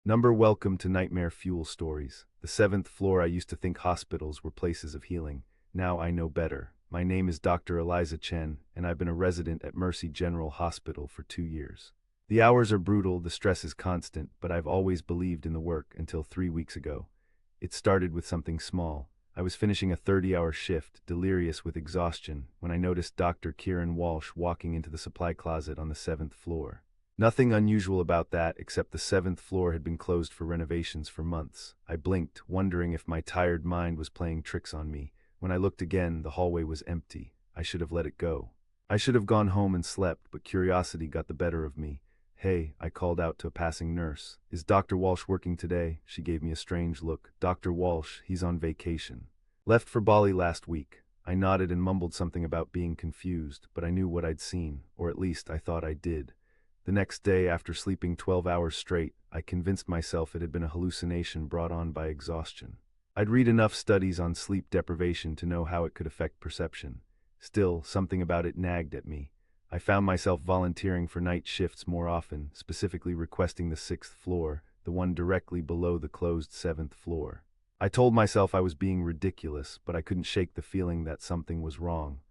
Welcome to Nightmare Fuel Stories. The seventh floor. I used to think hospitals were places of healing. Now I know better. My name is Dr. Eliza Chen, and I've been a resident at Mercy General Hospital for 2 years. The hours are brutal, the stress is constant, but I've always believed in the work until 3 weeks ago. It started with something small. I was finishing a 30-hour shift, delirious with exhaustion, when I noticed Dr. Kieran Walsh walking into the supply closet on the seventh floor. Nothing unusual about that, except the seventh floor had been closed for renovations for months. I blinked, wondering if my tired mind was playing tricks on me. When I looked again, the hallway was empty. I should have let it go. I should have gone home and slept, but curiosity got the better of me. "Hey," I called out to a passing nurse. "Is Dr. Walsh working today?" She gave me a strange look. "Dr. Walsh, he's on vacation. Left for Bali last week." I nodded and mumbled something about being confused, but I knew what I'd seen, or at least I thought I did. The next day, after sleeping 12 hours straight, I convinced myself it had been a hallucination brought on by exhaustion. I'd read enough studies on sleep deprivation to know how it could affect perception. Still, something about it nagged at me. I found myself volunteering for night shifts more often, specifically requesting the sixth floor, the one directly below the closed seventh floor. I told myself I was being ridiculous, but I couldn't shake the feeling that something was wrong.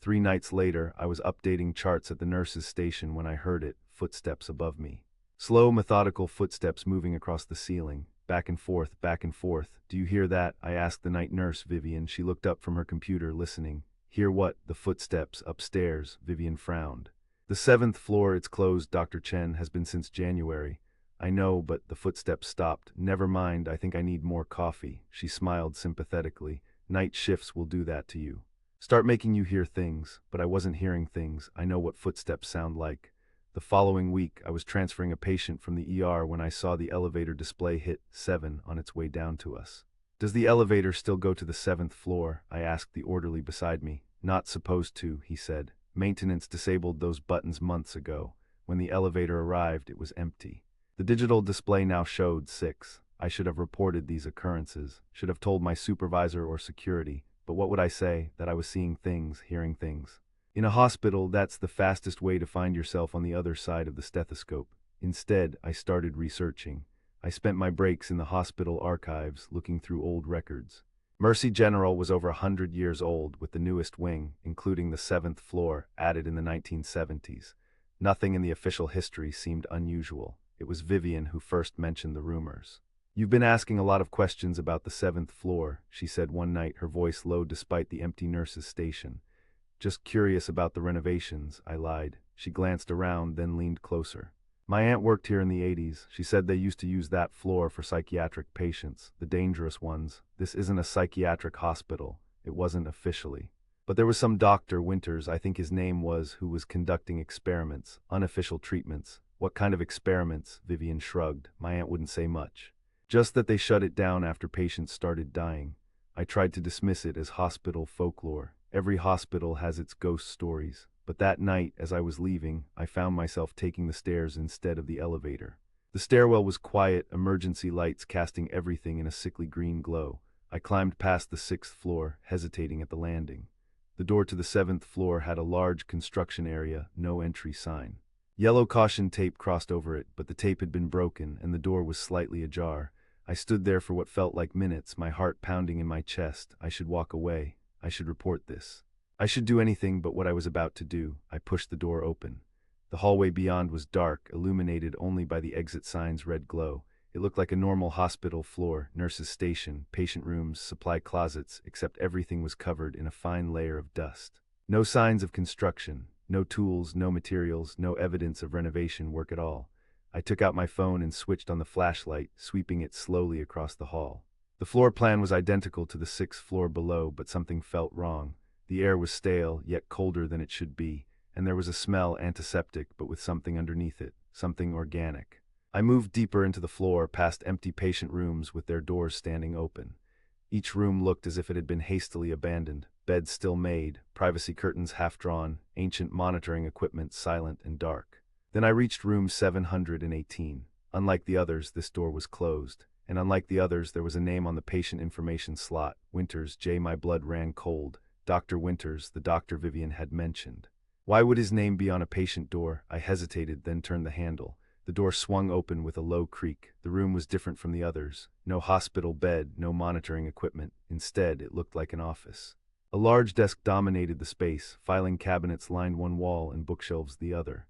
3 nights later, I was updating charts at the nurse's station when I heard it, footsteps above me. Slow, methodical footsteps moving across the ceiling, back and forth, back and forth. "Do you hear that?" I asked the night nurse, Vivian. She looked up from her computer, listening. "Hear what?" "The footsteps, upstairs." Vivian frowned. "The seventh floor, it's closed, Dr. Chen, has been since January." "I know, but..." The footsteps stopped. "Never mind, I think I need more coffee." She smiled sympathetically. "Night shifts will do that to you. Start making you hear things." But I wasn't hearing things. I know what footsteps sound like. The following week, I was transferring a patient from the ER when I saw the elevator display hit 7 on its way down to us. "Does the elevator still go to the seventh floor?" I asked the orderly beside me. "Not supposed to," he said. "Maintenance disabled those buttons months ago. When the elevator arrived, it was empty." The digital display now showed 6. I should have reported these occurrences, should have told my supervisor or security, but what would I say? That I was seeing things, hearing things. In a hospital, that's the fastest way to find yourself on the other side of the stethoscope. Instead, I started researching. I spent my breaks in the hospital archives, looking through old records. Mercy General was over 100 years old, with the newest wing, including the seventh floor, added in the 1970s. Nothing in the official history seemed unusual. It was Vivian who first mentioned the rumors. "You've been asking a lot of questions about the seventh floor," she said one night, her voice low despite the empty nurse's station. "Just curious about the renovations," I lied. She glanced around, then leaned closer. "My aunt worked here in the 80s. She said they used to use that floor for psychiatric patients, the dangerous ones. This isn't a psychiatric hospital. It wasn't officially. But there was some Dr. Winters, I think his name was, who was conducting experiments, unofficial treatments." "What kind of experiments?" Vivian shrugged. My aunt wouldn't say much. "Just that they shut it down after patients started dying." I tried to dismiss it as hospital folklore. Every hospital has its ghost stories. But that night, as I was leaving, I found myself taking the stairs instead of the elevator. The stairwell was quiet, emergency lights casting everything in a sickly green glow. I climbed past the 6th floor, hesitating at the landing. The door to the 7th floor had a large construction area, no entry sign. Yellow caution tape crossed over it, but the tape had been broken and the door was slightly ajar. I stood there for what felt like minutes, my heart pounding in my chest. I should walk away. I should report this. I should do anything but what I was about to do. I pushed the door open. The hallway beyond was dark, illuminated only by the exit sign's red glow. It looked like a normal hospital floor, nurse's station, patient rooms, supply closets, except everything was covered in a fine layer of dust. No signs of construction, no tools, no materials, no evidence of renovation work at all. I took out my phone and switched on the flashlight, sweeping it slowly across the hall. The floor plan was identical to the 6th floor below, but something felt wrong. The air was stale, yet colder than it should be, and there was a smell antiseptic but with something underneath it, something organic. I moved deeper into the floor, past empty patient rooms with their doors standing open. Each room looked as if it had been hastily abandoned, beds still made, privacy curtains half drawn, ancient monitoring equipment silent and dark. Then I reached room 718. Unlike the others, this door was closed. And unlike the others, there was a name on the patient information slot. Winters, J. My blood ran cold. Dr. Winters, the doctor Vivian had mentioned. Why would his name be on a patient door? I hesitated, then turned the handle. The door swung open with a low creak. The room was different from the others. No hospital bed, no monitoring equipment. Instead, it looked like an office. A large desk dominated the space. Filing cabinets lined one wall and bookshelves the other.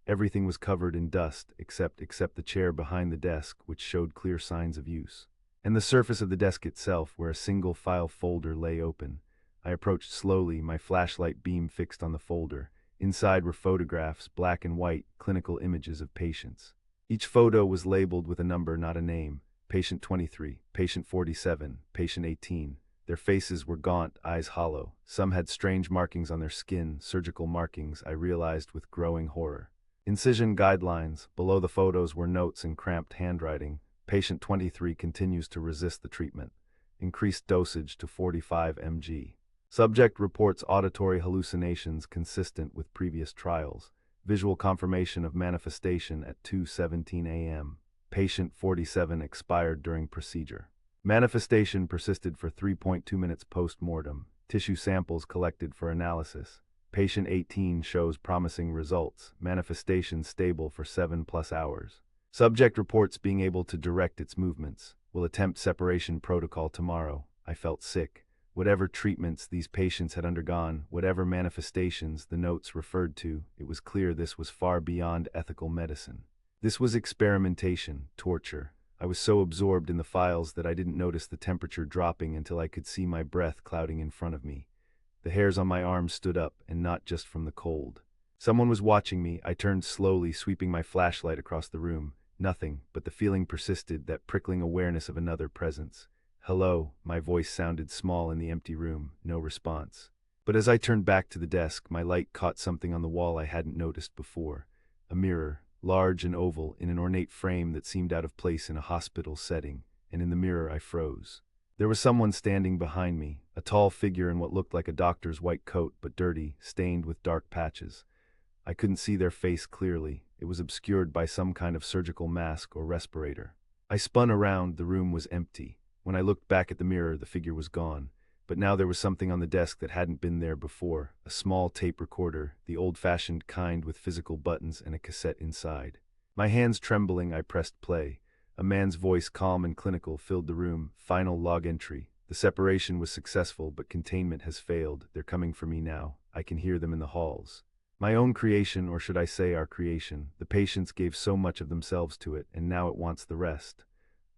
Everything was covered in dust, except the chair behind the desk, which showed clear signs of use. And the surface of the desk itself, where a single file folder lay open. I approached slowly, my flashlight beam fixed on the folder. Inside were photographs, black and white, clinical images of patients. Each photo was labeled with a number, not a name. Patient 23, patient 47, patient 18. Their faces were gaunt, eyes hollow. Some had strange markings on their skin, surgical markings, I realized with growing horror. Incision guidelines. Below the photos were notes in cramped handwriting. Patient 23 continues to resist the treatment. Increased dosage to 45 mg. Subject reports auditory hallucinations consistent with previous trials. Visual confirmation of manifestation at 2:17 a.m. Patient 47 expired during procedure. Manifestation persisted for 3.2 minutes post-mortem. Tissue samples collected for analysis. Patient 18 shows promising results. Manifestation stable for 7+ hours. Subject reports being able to direct its movements. Will attempt separation protocol tomorrow. I felt sick. Whatever treatments these patients had undergone, whatever manifestations the notes referred to, it was clear this was far beyond ethical medicine. This was experimentation, torture. I was so absorbed in the files that I didn't notice the temperature dropping until I could see my breath clouding in front of me. The hairs on my arms stood up, and not just from the cold. Someone was watching me. I turned slowly, sweeping my flashlight across the room. Nothing, but the feeling persisted, that prickling awareness of another presence. "Hello," my voice sounded small in the empty room. No response. But as I turned back to the desk, my light caught something on the wall I hadn't noticed before. A mirror, large and oval, in an ornate frame that seemed out of place in a hospital setting, and in the mirror I froze. There was someone standing behind me, a tall figure in what looked like a doctor's white coat, but dirty, stained with dark patches. I couldn't see their face clearly. It was obscured by some kind of surgical mask or respirator. I spun around. The room was empty. When I looked back at the mirror, the figure was gone. But now there was something on the desk that hadn't been there before. A small tape recorder, the old-fashioned kind with physical buttons and a cassette inside. My hands trembling, I pressed play. A man's voice, calm and clinical, filled the room. Final log entry. The separation was successful, but containment has failed. They're coming for me now. I can hear them in the halls. My own creation, or should I say our creation. The patients gave so much of themselves to it, and now it wants the rest.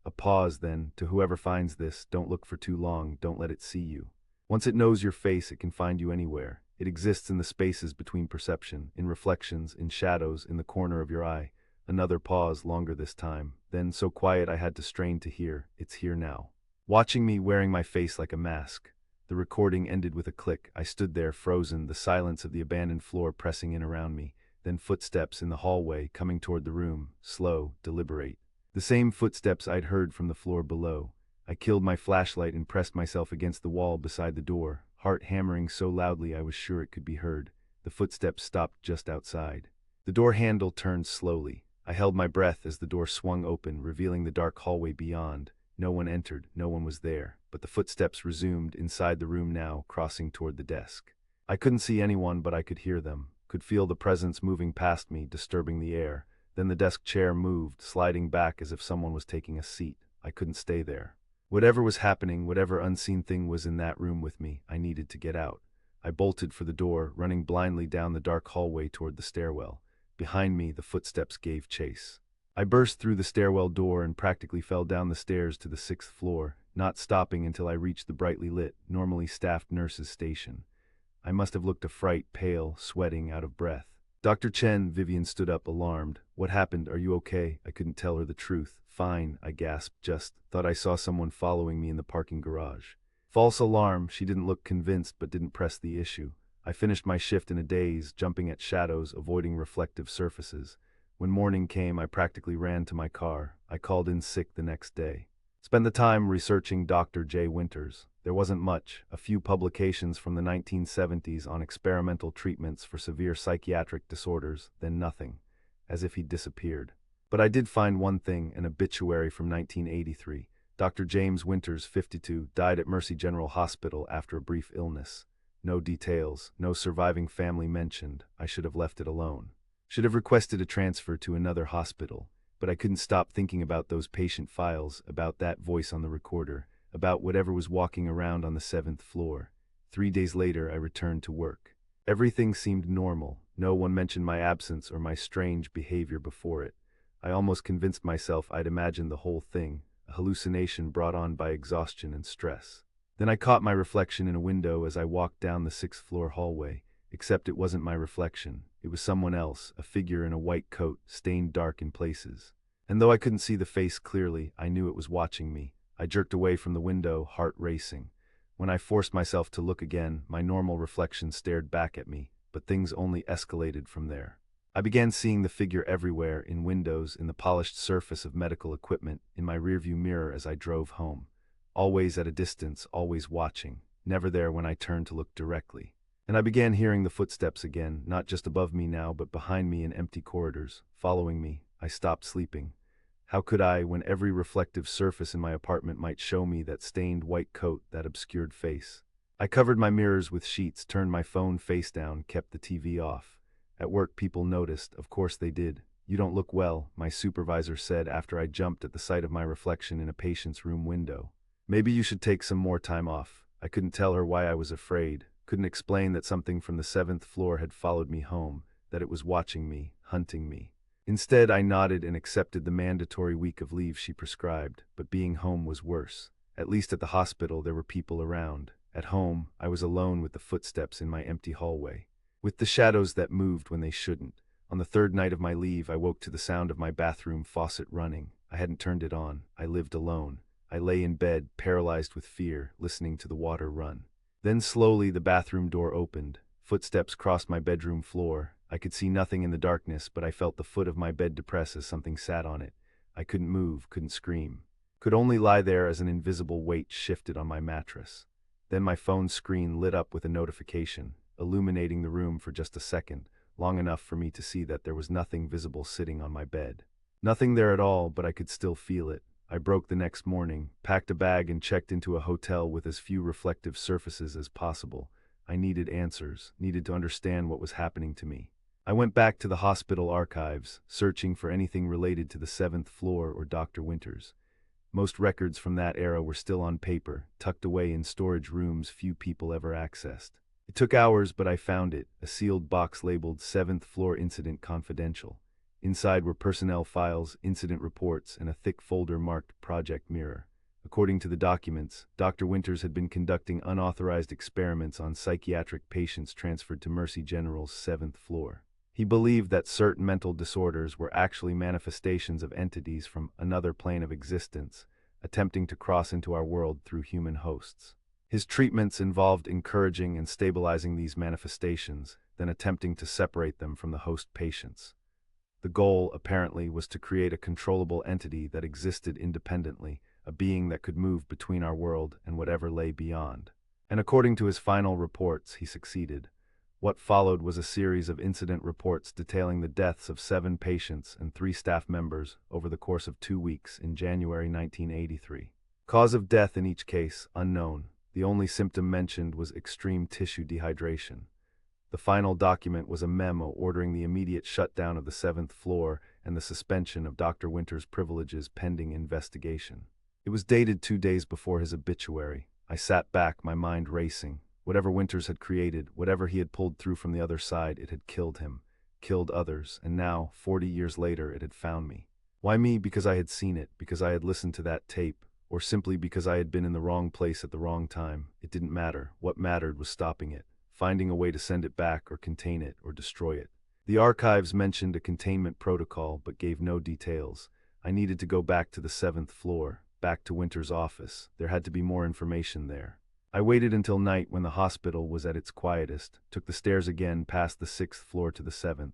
A pause, then, to whoever finds this: don't look for too long, don't let it see you. Once it knows your face, it can find you anywhere. It exists in the spaces between perception, in reflections, in shadows, in the corner of your eye. Another pause, longer this time. Then, so quiet I had to strain to hear. It's here now. Watching me, wearing my face like a mask. The recording ended with a click. I stood there, frozen, the silence of the abandoned floor pressing in around me. Then footsteps in the hallway, coming toward the room, slow, deliberate. The same footsteps I'd heard from the floor below. I killed my flashlight and pressed myself against the wall beside the door, heart hammering so loudly I was sure it could be heard. The footsteps stopped just outside. The door handle turned slowly. I held my breath as the door swung open, revealing the dark hallway beyond. No one entered, no one was there, but the footsteps resumed, inside the room now, crossing toward the desk. I couldn't see anyone, but I could hear them, could feel the presence moving past me, disturbing the air. Then the desk chair moved, sliding back as if someone was taking a seat. I couldn't stay there. Whatever was happening, whatever unseen thing was in that room with me, I needed to get out. I bolted for the door, running blindly down the dark hallway toward the stairwell. Behind me, the footsteps gave chase. I burst through the stairwell door and practically fell down the stairs to the 6th floor, not stopping until I reached the brightly lit, normally staffed nurses' station. I must have looked a fright, pale, sweating, out of breath. "Dr. Chen," Vivian stood up, alarmed. "What happened? Are you okay?" I couldn't tell her the truth. "Fine," I gasped. "Just thought I saw someone following me in the parking garage." False alarm. She didn't look convinced, but didn't press the issue. I finished my shift in a daze, jumping at shadows, avoiding reflective surfaces. When morning came, I practically ran to my car. I called in sick the next day. Spent the time researching Dr. J. Winters. There wasn't much, a few publications from the 1970s on experimental treatments for severe psychiatric disorders, then nothing, as if he'd disappeared. But I did find one thing, an obituary from 1983. Dr. James Winters, 52, died at Mercy General Hospital after a brief illness. No details, no surviving family mentioned. I should have left it alone. Should have requested a transfer to another hospital, but I couldn't stop thinking about those patient files, about that voice on the recorder, about whatever was walking around on the 7th floor. 3 days later, I returned to work. Everything seemed normal. No one mentioned my absence or my strange behavior before it. I almost convinced myself I'd imagined the whole thing, a hallucination brought on by exhaustion and stress. Then I caught my reflection in a window as I walked down the 6th-floor hallway, except it wasn't my reflection. It was someone else, a figure in a white coat, stained dark in places. And though I couldn't see the face clearly, I knew it was watching me. I jerked away from the window, heart racing. When I forced myself to look again, my normal reflection stared back at me, but things only escalated from there. I began seeing the figure everywhere, in windows, in the polished surface of medical equipment, in my rearview mirror as I drove home. Always at a distance, always watching, never there when I turned to look directly. And I began hearing the footsteps again, not just above me now, but behind me in empty corridors, following me. I stopped sleeping. How could I, when every reflective surface in my apartment might show me that stained white coat, that obscured face? I covered my mirrors with sheets, turned my phone face down, kept the TV off. At work, people noticed. Of course they did. "You don't look well," my supervisor said after I jumped at the sight of my reflection in a patient's room window. "Maybe you should take some more time off." I couldn't tell her why I was afraid, couldn't explain that something from the 7th floor had followed me home, that it was watching me, hunting me. Instead, I nodded and accepted the mandatory week of leave she prescribed, but being home was worse. At least at the hospital there were people around. At home, I was alone with the footsteps in my empty hallway, with the shadows that moved when they shouldn't. On the 3rd night of my leave, I woke to the sound of my bathroom faucet running. I hadn't turned it on. I lived alone. I lay in bed, paralyzed with fear, listening to the water run. Then slowly the bathroom door opened. Footsteps crossed my bedroom floor. I could see nothing in the darkness, but I felt the foot of my bed depress as something sat on it. I couldn't move, couldn't scream. Could only lie there as an invisible weight shifted on my mattress. Then my phone screen lit up with a notification, illuminating the room for just a second, long enough for me to see that there was nothing visible sitting on my bed. Nothing there at all, but I could still feel it. I broke the next morning, packed a bag and checked into a hotel with as few reflective surfaces as possible. I needed answers, needed to understand what was happening to me. I went back to the hospital archives, searching for anything related to the 7th floor or Dr. Winters. Most records from that era were still on paper, tucked away in storage rooms few people ever accessed. It took hours, but I found it, a sealed box labeled 7th Floor Incident Confidential. Inside were personnel files, incident reports, and a thick folder marked Project Mirror. According to the documents, Dr. Winters had been conducting unauthorized experiments on psychiatric patients transferred to Mercy General's 7th floor. He believed that certain mental disorders were actually manifestations of entities from another plane of existence, attempting to cross into our world through human hosts. His treatments involved encouraging and stabilizing these manifestations, then attempting to separate them from the host patients. The goal, apparently, was to create a controllable entity that existed independently, a being that could move between our world and whatever lay beyond. And according to his final reports, he succeeded. What followed was a series of incident reports detailing the deaths of 7 patients and 3 staff members over the course of 2 weeks in January 1983. Cause of death in each case, unknown. The only symptom mentioned was extreme tissue dehydration. The final document was a memo ordering the immediate shutdown of the 7th floor and the suspension of Dr. Winters' privileges pending investigation. It was dated 2 days before his obituary. I sat back, my mind racing. Whatever Winters had created, whatever he had pulled through from the other side, it had killed him, killed others, and now, 40 years later, it had found me. Why me? Because I had seen it, because I had listened to that tape, or simply because I had been in the wrong place at the wrong time. It didn't matter. What mattered was stopping it, finding a way to send it back or contain it or destroy it. The archives mentioned a containment protocol but gave no details. I needed to go back to the 7th floor, back to Winters' office. There had to be more information there. I waited until night when the hospital was at its quietest, took the stairs again past the 6th floor to the 7th.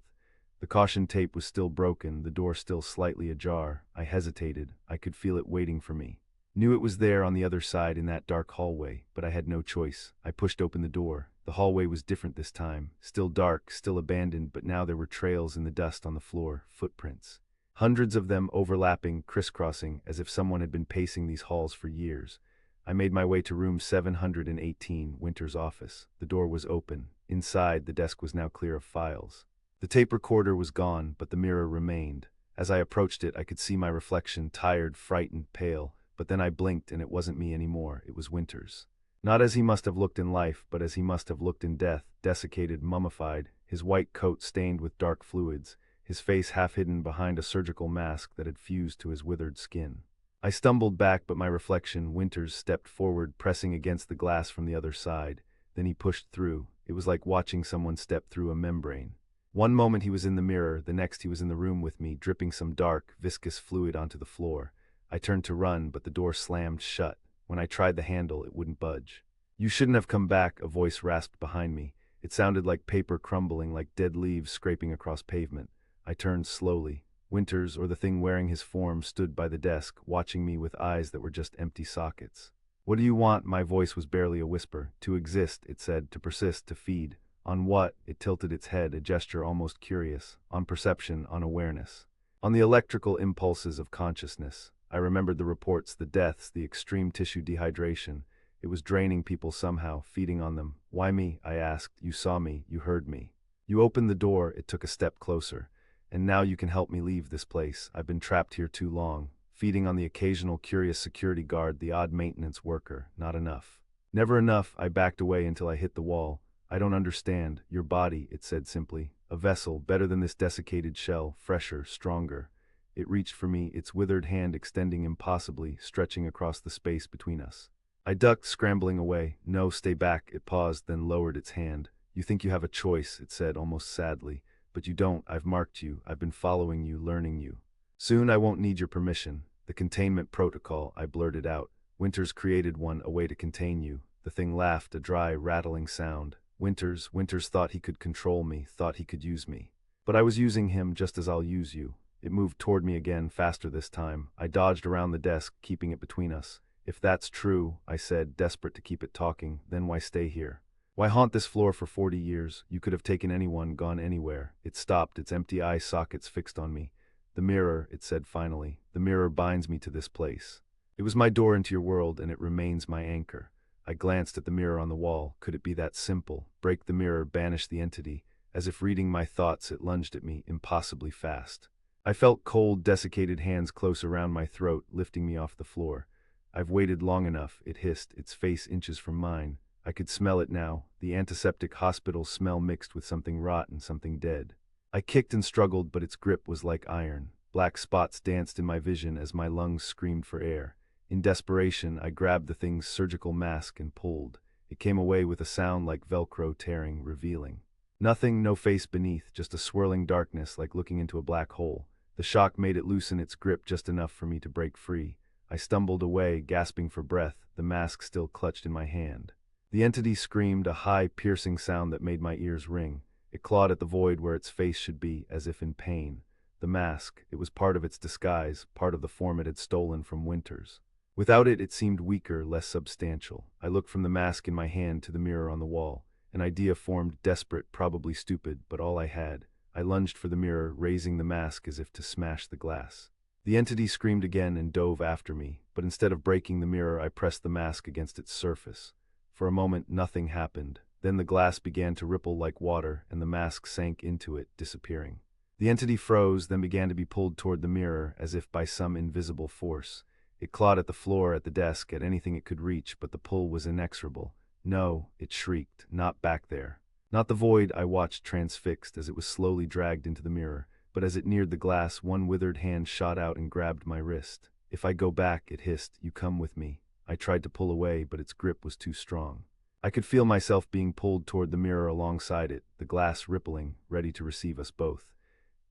The caution tape was still broken, the door still slightly ajar. I hesitated. I could feel it waiting for me. Knew it was there on the other side in that dark hallway, but I had no choice. I pushed open the door. The hallway was different this time. Still dark, still abandoned, but now there were trails in the dust on the floor, footprints. Hundreds of them overlapping, crisscrossing, as if someone had been pacing these halls for years. I made my way to room 718, Winters' office. The door was open. Inside, the desk was now clear of files. The tape recorder was gone, but the mirror remained. As I approached it, I could see my reflection, tired, frightened, pale, but then I blinked and it wasn't me anymore, it was Winters. Not as he must have looked in life, but as he must have looked in death, desiccated, mummified, his white coat stained with dark fluids, his face half hidden behind a surgical mask that had fused to his withered skin. I stumbled back, but my reflection, Winters, stepped forward, pressing against the glass from the other side. Then he pushed through. It was like watching someone step through a membrane. One moment he was in the mirror, the next he was in the room with me, dripping some dark, viscous fluid onto the floor. I turned to run, but the door slammed shut. When I tried the handle, it wouldn't budge. "You shouldn't have come back," a voice rasped behind me. It sounded like paper crumbling, like dead leaves scraping across pavement. I turned slowly. Winters, or the thing wearing his form, stood by the desk, watching me with eyes that were just empty sockets. "What do you want?" My voice was barely a whisper. "To exist," it said, "to persist, to feed." "On what?" It tilted its head, a gesture almost curious. "On perception, on awareness. On the electrical impulses of consciousness." I remembered the reports, the deaths, the extreme tissue dehydration. It was draining people somehow, feeding on them. "Why me?" I asked. "You saw me, you heard me. You opened the door." It took a step closer. "And now you can help me leave this place. I've been trapped here too long. Feeding on the occasional curious security guard, the odd maintenance worker. Not enough." "Never enough." I backed away until I hit the wall. "I don't understand. Your body," it said simply. "A vessel, better than this desiccated shell, fresher, stronger." It reached for me, its withered hand extending impossibly, stretching across the space between us. I ducked, scrambling away. "No, stay back." It paused, then lowered its hand. "You think you have a choice," it said, almost sadly. "But you don't. I've marked you. I've been following you, learning you. Soon I won't need your permission." "The containment protocol," I blurted out. "Winters created one, a way to contain you." The thing laughed, a dry, rattling sound. Winters thought he could control me, thought he could use me. But I was using him just as I'll use you. It moved toward me again, faster this time. I dodged around the desk, keeping it between us. "If that's true," I said, desperate to keep it talking, "then why stay here? Why haunt this floor for 40 years? You could have taken anyone, gone anywhere." It stopped, its empty eye sockets fixed on me. "The mirror," it said finally. "The mirror binds me to this place. It was my door into your world, and it remains my anchor." I glanced at the mirror on the wall. Could it be that simple? Break the mirror, banish the entity. As if reading my thoughts, it lunged at me, impossibly fast. I felt cold, desiccated hands close around my throat, lifting me off the floor. "I've waited long enough," it hissed, its face inches from mine. I could smell it now, the antiseptic hospital smell mixed with something rot and something dead. I kicked and struggled, but its grip was like iron. Black spots danced in my vision as my lungs screamed for air. In desperation, I grabbed the thing's surgical mask and pulled. It came away with a sound like Velcro tearing, revealing nothing, no face beneath, just a swirling darkness like looking into a black hole. The shock made it loosen its grip just enough for me to break free. I stumbled away, gasping for breath, the mask still clutched in my hand. The entity screamed, a high, piercing sound that made my ears ring. It clawed at the void where its face should be, as if in pain. The mask, it was part of its disguise, part of the form it had stolen from Winters. Without it, it seemed weaker, less substantial. I looked from the mask in my hand to the mirror on the wall. An idea formed, desperate, probably stupid, but all I had. I lunged for the mirror, raising the mask as if to smash the glass. The entity screamed again and dove after me, but instead of breaking the mirror, I pressed the mask against its surface. For a moment, nothing happened. Then the glass began to ripple like water, and the mask sank into it, disappearing. The entity froze, then began to be pulled toward the mirror, as if by some invisible force. It clawed at the floor, at the desk, at anything it could reach, but the pull was inexorable. "No," it shrieked, "not back there." Not the void. I watched transfixed as it was slowly dragged into the mirror, but as it neared the glass, one withered hand shot out and grabbed my wrist. "If I go back," it hissed, "you come with me." I tried to pull away, but its grip was too strong. I could feel myself being pulled toward the mirror alongside it, the glass rippling, ready to receive us both.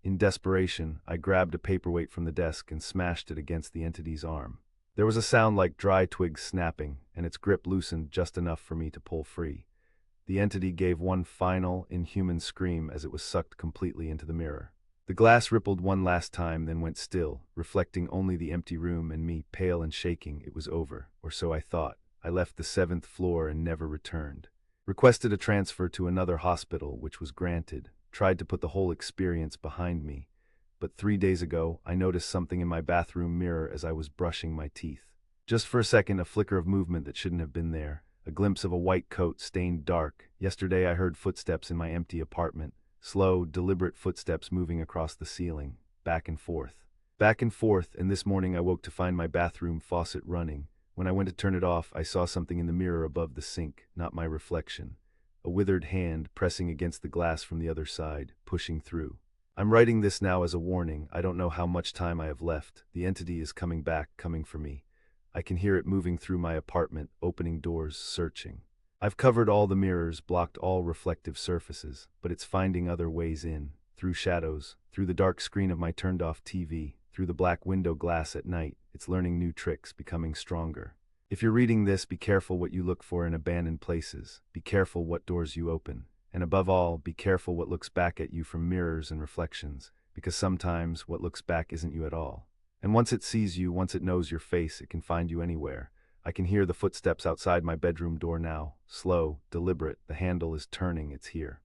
In desperation, I grabbed a paperweight from the desk and smashed it against the entity's arm. There was a sound like dry twigs snapping, and its grip loosened just enough for me to pull free. The entity gave one final, inhuman scream as it was sucked completely into the mirror. The glass rippled one last time, then went still, reflecting only the empty room and me, pale and shaking. It was over, or so I thought. I left the 7th floor and never returned. Requested a transfer to another hospital, which was granted. Tried to put the whole experience behind me. But 3 days ago, I noticed something in my bathroom mirror as I was brushing my teeth. Just for a second, a flicker of movement that shouldn't have been there. A glimpse of a white coat stained dark. Yesterday I heard footsteps in my empty apartment. Slow, deliberate footsteps moving across the ceiling, back and forth. Back and forth, and this morning I woke to find my bathroom faucet running. When I went to turn it off, I saw something in the mirror above the sink, not my reflection. A withered hand pressing against the glass from the other side, pushing through. I'm writing this now as a warning. I don't know how much time I have left. The entity is coming back, coming for me. I can hear it moving through my apartment, opening doors, searching. I've covered all the mirrors, blocked all reflective surfaces, but it's finding other ways in, through shadows, through the dark screen of my turned-off TV, through the black window glass at night. It's learning new tricks, becoming stronger. If you're reading this, be careful what you look for in abandoned places. Be careful what doors you open. And above all, be careful what looks back at you from mirrors and reflections, because sometimes what looks back isn't you at all. And once it sees you, once it knows your face, it can find you anywhere. I can hear the footsteps outside my bedroom door now. Slow, deliberate, the handle is turning, it's here.